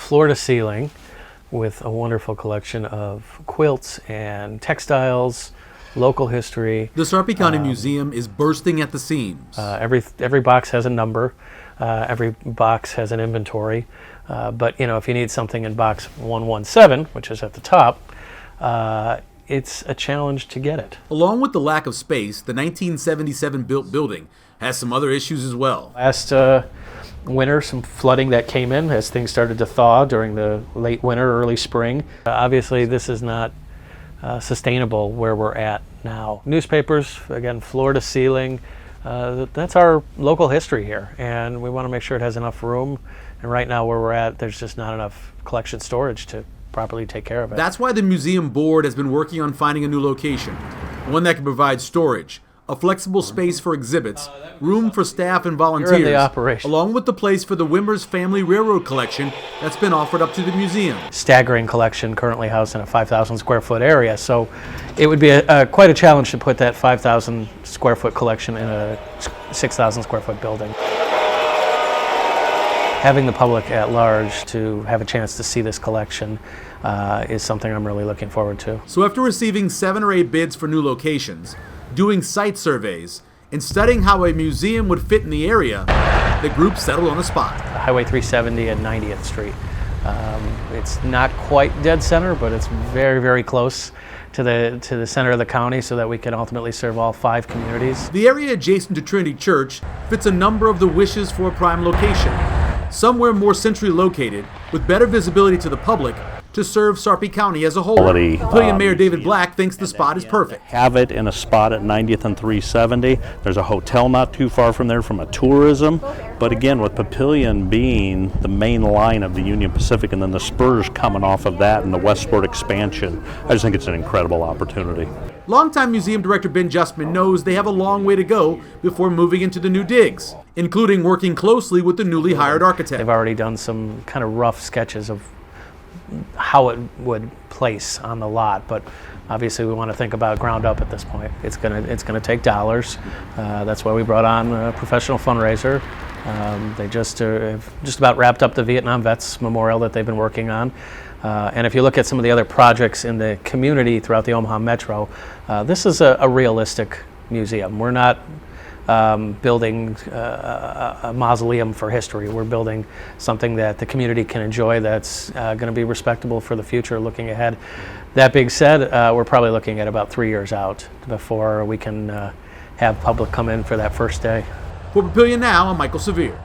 floor to ceiling with a wonderful collection of quilts and textiles, local history. The Sarpy County Museum is bursting at the seams. Every box has a number. Every box has an inventory. But if you need something in box 117, which is at the top, it's a challenge to get it. Along with the lack of space, the 1977 built building has some other issues as well. Last winter, some flooding that came in as things started to thaw during the late winter, early spring. Obviously, this is not sustainable where we're at now. Newspapers, again, floor to ceiling, that's our local history here, and we want to make sure it has enough room. And right now where we're at, there's just not enough collection storage to properly take care of it. That's why the museum board has been working on finding a new location, one that can provide storage, a flexible space for exhibits, room for staff and volunteers, along with the place for the Wimmer's family railroad collection that's been offered up to the museum. Staggering collection currently housed in a 5,000 square foot area, so it would be quite a challenge to put that 5,000 square foot collection in a 6,000 square foot building. Having the public at large to have a chance to see this collection is something I'm really looking forward to. So after receiving 7 or 8 bids for new locations, doing site surveys, and studying how a museum would fit in the area, the group settled on a spot. Highway 370 and 90th Street. It's not quite dead center, but it's very, very close to the center of the county so that we can ultimately serve all 5 communities. The area adjacent to Trinity Church fits a number of the wishes for a prime location, somewhere more centrally located with better visibility to the public to serve Sarpy County as a whole. Papillion Mayor David Black thinks the spot is perfect. Have it in a spot at 90th and 370. There's a hotel not too far from there from a tourism. But again, with Papillion being the main line of the Union Pacific and then the spurs coming off of that and the westward expansion, I just think it's an incredible opportunity. Longtime museum director Ben Justman knows they have a long way to go before moving into the new digs, including working closely with the newly hired architect. They've already done some kind of rough sketches of how it would place on the lot, but obviously we want to think about ground up at this point. It's gonna take dollars. That's why we brought on a professional fundraiser. They have just about wrapped up the Vietnam Vets Memorial that they've been working on. And if you look at some of the other projects in the community throughout the Omaha Metro, this is a realistic museum. We're not building a mausoleum for history. We're building something that the community can enjoy that's going to be respectable for the future looking ahead. That being said, we're probably looking at about 3 years out before we can have public come in for that first day. For Papillion Now, I'm Michael Severe.